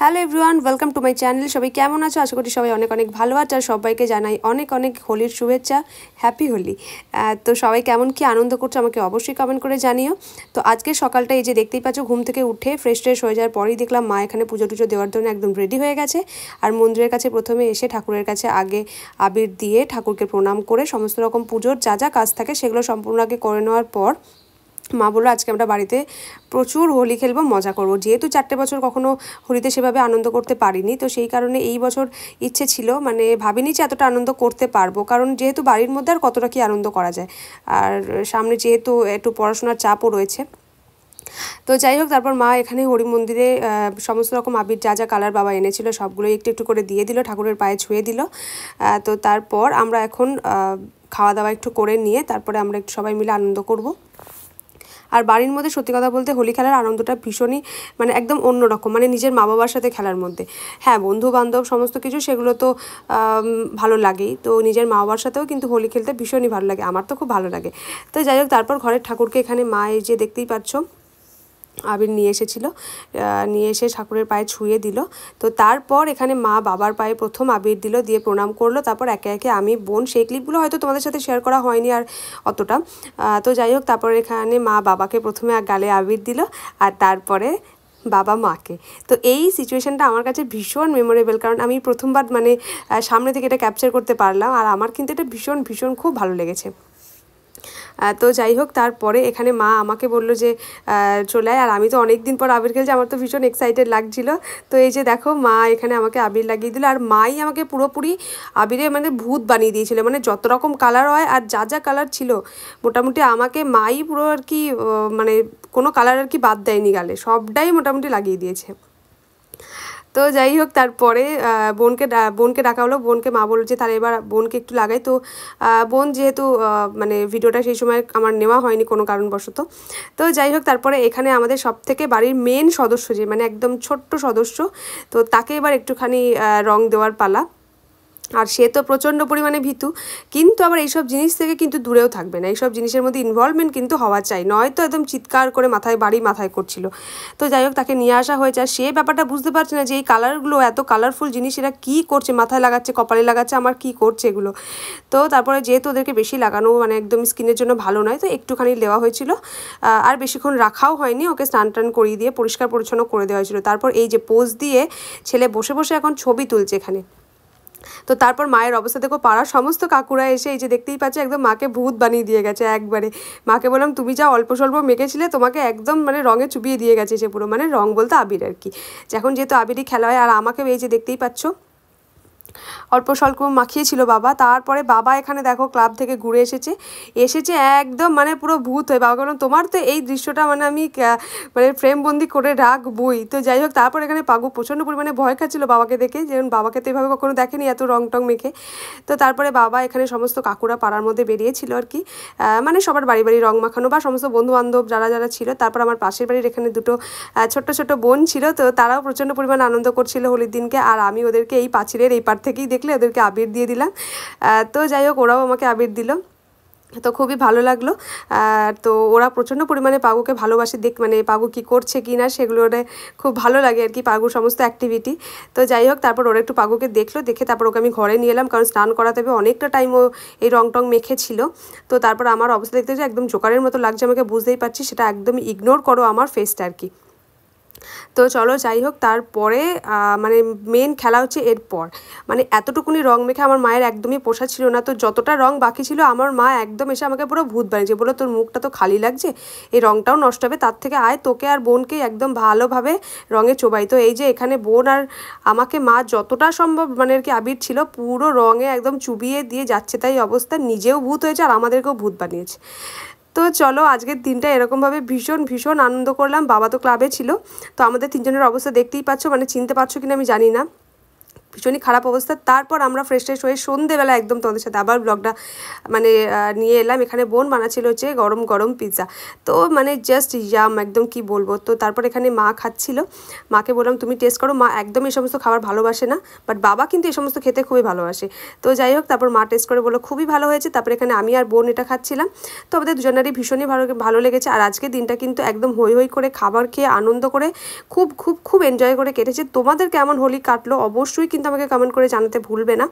Hello everyone, welcome to my channel. সবাই কেমন আছো? আশা করি সবাই অনেক অনেক ভালো আছে। আর সবাইকে জানাই অনেক অনেক হোলির শুভেচ্ছা, হ্যাপি হোলি। তো সবাই কেমন কি আনন্দ করছো আমাকে অবশ্যই কমেন্ট করে জানিও। তো আজকে সকালটা এই যে দেখতেই পাচ্ছ, ঘুম থেকে উঠে ফ্রেশ হয়ে যাওয়ার পরেই দেখলাম মা এখানে পুজো টুজো দেওয়ার জন্য একদম রেডি হয়ে গেছে। আর মন্দিরের কাছে প্রথমে এসে ঠাকুরের কাছে আগে আবির দিয়ে ঠাকুরকে প্রণাম করে সমস্ত রকম পুজোর যা যা কাজ থাকে সেগুলো সম্পূর্ণ আগে করে নেওয়ার পর মা বললো আজকে আমরা বাড়িতে প্রচুর হোলি খেলবো, মজা করবো। যেহেতু 4টে বছর কখনো হোলিতে সেভাবে আনন্দ করতে পারিনি, তো সেই কারণে এই বছর ইচ্ছে ছিল, মানে ভাবিনি যে এতটা আনন্দ করতে পারবো, কারণ যেহেতু বাড়ির মধ্যে আর কতটা কি আনন্দ করা যায়। আর সামনে যেহেতু একটু পড়াশোনার চাপও রয়েছে। তো যাই হোক, তারপর মা এখানে হরি মন্দিরে সমস্ত রকম আবির যা যা কালার বাবা এনেছিল সবগুলোই একটু একটু করে দিয়ে দিল, ঠাকুরের পায়ে ছুঁয়ে দিল। তো তারপর আমরা এখন খাওয়া দাওয়া একটু করে নিয়ে তারপরে আমরা একটু সবাই মিলে আনন্দ করব। আর বাড়ির মধ্যে সত্যি কথা বলতে হোলি খেলার আনন্দটা ভীষণই মানে একদম অন্যরকম, মানে নিজের মা বাবার সাথে খেলার মধ্যে। হ্যাঁ, বন্ধু বান্ধব সমস্ত কিছু সেগুলো তো ভালো লাগেই, তো নিজের মা বাবার সাথেও কিন্তু হোলি খেলতে ভীষণই ভালো লাগে, আমার তো খুব ভালো লাগে। তো যাই হোক, তারপর ঘরের ঠাকুরকে এখানে মা এই যে দেখতেই পাচ্ছ আবির নিয়ে এসেছিলো, নিয়ে এসে ঠাকুরের পায়ে ছুঁয়ে দিল। তো তারপর এখানে মা বাবার পায়ে প্রথম আবির দিল, দিয়ে প্রণাম করলো। তারপর একে একে আমি বোন, সেই ক্লিপগুলো হয়তো তোমাদের সাথে শেয়ার করা হয়নি আর অতটা। তো যাই হোক, তারপর এখানে মা বাবাকে প্রথমে গালে আবির দিল আর তারপরে বাবা মাকে। তো এই সিচুয়েশানটা আমার কাছে ভীষণ মেমোরেবল, কারণ আমি প্রথমবার মানে সামনে থেকে এটা ক্যাপচার করতে পারলাম, আর আমার কিন্তু এটা ভীষণ ভীষণ খুব ভালো লেগেছে। তো যাই হোক, তারপরে এখানে মা আমাকে বললো যে চলে আয়। আর আমি তো অনেক দিন পর আবির খেলছি, আমার তো ভীষণ এক্সাইটেড লাগছিল। তো এই যে দেখো, মা এখানে আমাকে আবির লাগিয়ে দিল, আর মাই আমাকে পুরোপুরি আবিরে মানে ভূত বানিয়ে দিয়েছিল। মানে যত রকম কালার হয় আর যা যা কালার ছিল মোটামুটি আমাকে মাই পুরো আর কি মানে কোনো কালার আর কি বাদ দেয়নি, গালে সবটাই মোটামুটি লাগিয়ে দিয়েছে। তো যাই হোক, তারপরে বোনকে ডাকা হলো। বোনকে মা বললো যে তাহলে এবার বোনকে একটু লাগাই। তো বোন যেহেতু মানে ভিডিওটা সেই সময় আমার নেওয়া হয়নি কোনো কারণবশত। তো যাই হোক, তারপরে এখানে আমাদের সব থেকে বাড়ির মেন সদস্য, যে মানে একদম ছোট্ট সদস্য, তো তাকে এবার একটুখানি রং দেওয়ার পালা। আর সে তো প্রচণ্ড পরিমাণে ভীতু, কিন্তু আবার এইসব জিনিস থেকে কিন্তু দূরেও থাকবে না, এইসব জিনিসের মধ্যে ইনভলভমেন্ট কিন্তু হওয়া চাই, নয়তো একদম চিৎকার করে মাথায় করছিল। তো যাই হোক, তাকে নিয়ে আসা হয়েছে। আর সে ব্যাপারটা বুঝতে পারছে না যে এই কালারগুলো, এত কালারফুল জিনিস এরা কী করছে, মাথায় লাগাচ্ছে, কপালে লাগাচ্ছে, আমার কী করছে এগুলো। তো তারপরে যেহেতু ওদেরকে বেশি লাগানো মানে একদম স্কিনের জন্য ভালো নয়, তো একটুখানি দেওয়া হয়েছিল। আর বেশিক্ষণ রাখাও হয়নি, ওকে স্নান টান করিয়ে দিয়ে পরিষ্কার পরিচ্ছন্ন করে দেওয়া হয়েছিল। তারপর এই যে পোজ দিয়ে ছেলে বসে বসে এখন ছবি তুলছে এখানে। তো তারপর মায়ের অবস্থা দেখো, পাড়ার সমস্ত কাকুরা এসে এই যে দেখতেই পাচ্ছে একদম মাকে ভূত বানিয়ে দিয়ে গেছে একবারে। মাকে বললাম তুমি যা অল্প স্বল্প মেখেছিলে তোমাকে একদম মানে রঙে চুবিয়ে দিয়ে গেছে সে পুরো, মানে রং বলতে আবির আর কি, যখন যেহেতু আবিরই খেলা হয়। আর আমাকে এই যে দেখতেই পাচ্ছ অল্প স্বল্প মাখিয়েছিল বাবা। তারপরে বাবা এখানে দেখো ক্লাব থেকে ঘুরে এসেছে একদম মানে পুরো ভূত হয়ে। বাবা বললাম তোমার তো এই দৃশ্যটা মানে আমি মানে ফ্রেমবন্দি করে রাখবই। তো যাই হোক, তারপর এখানে পাগু প্রচণ্ড পরিমাণে ভয় খাচ্ছিল বাবাকে দেখে, যেমন বাবাকে তো এভাবে কখনো দেখেনি এত রং টং মেখে। তো তারপরে বাবা এখানে সমস্ত কাকুরা পাড়ার মধ্যে বেরিয়েছিল আর কি, মানে সবার বাড়ি বাড়ি রং মাখানো বা সমস্ত বন্ধুবান্ধব যারা যারা ছিল। তারপর আমার পাশের বাড়ির এখানে দুটো ছোট্ট ছোট্ট বোন ছিল, তো তারাও প্রচণ্ড পরিমাণে আনন্দ করছিল হোলির দিনকে। আর আমি ওদেরকে এই পাঁচিলের এই পার থেকেই দেখলে ওদেরকে আবির দিয়ে দিলাম। তো যাই হোক, ওরাও আমাকে আবির দিল, তো খুবই ভালো লাগলো। তো ওরা প্রচণ্ড পরিমাণে পাগুকে ভালোবাসে, মানে পাগু কী করছে কি না সেগুলো ওরা খুব ভালো লাগে আর কি, পাগুর সমস্ত অ্যাক্টিভিটি। তো যাই হোক, তারপর ওরা একটু পাগুকে দেখে তারপর ওকে আমি ঘরে নিয়ে এলাম, কারণ স্নান করাতে হবে, অনেকটা টাইম ও এই রং টং মেখেছিল। তো তারপর আমার অবস্থা দেখতে যে একদম জোকারের মতো লাগছে আমাকে, বুঝতেই পারছি, সেটা একদম ইগনোর করো আমার ফেসটা আর কি। তো চলো যাই হোক, তারপরে মানে মেন খেলা হচ্ছে এরপর। মানে এতটুকুনি রং মেখে আমার মায়ের একদমই পোষা ছিল না, তো যতটা রং বাকি ছিল আমার মা একদম এসে আমাকে পুরো ভূত বানিয়েছে। বলো তোর মুখটা তো খালি লাগছে, এই রংটাও নষ্ট হবে, তার থেকে আয় তোকে আর বোনকে একদম ভালোভাবে রঙে চোবাই। তো এই যে এখানে বোন আর আমাকে মা যতটা সম্ভব মানে আর কি আবির ছিল পুরো রঙে একদম চুবিয়ে দিয়ে যাচ্ছে, তাই অবস্থা, নিজেও ভূত হয়েছে আর আমাদেরকেও ভূত বানিয়েছে। তো চলো, আজকের দিনটা এরকমভাবে ভীষণ ভীষণ আনন্দ করলাম। বাবা তো ক্লাবে ছিল। তো আমাদের তিনজনের অবস্থা দেখতেই পাচ্ছ, মানে চিনতে পারছো কিনা আমি জানি না, ভীষণই খারাপ অবস্থা। তারপর আমরা ফ্রেশ ট্রেশ হয়ে সন্ধেবেলা একদম তোমাদের সাথে আবার ব্লগটা মানে নিয়ে এলাম। এখানে বোন বানাচ্ছিল হচ্ছে গরম গরম পিৎজা, তো মানে জাস্ট ইয়াম একদম কি বলবো। তো তারপর এখানে মা খাচ্ছিল, মাকে বললাম তুমি টেস্ট করো, মা একদম এই সমস্ত খাবার ভালোবাসে না, বাট বাবা কিন্তু এই সমস্ত খেতে খুবই ভালোবাসে। তো যাই হোক, তারপর মা টেস্ট করে বললো খুবই ভালো হয়েছে। তারপর এখানে আমি আর বোন এটা খাচ্ছিলাম। তো আমাদের দুজনেরই ভীষণই ভালো লেগেছে। আর আজকে দিনটা কিন্তু একদম হই হই করে খাবার খেয়ে আনন্দ করে খুব খুব খুব এনজয় করে কেটেছে। তোমাদের কেমন হোলি কাটলো অবশ্যই কিন্তু আমাকে কমেন্ট করে জানাতে ভুলবে না।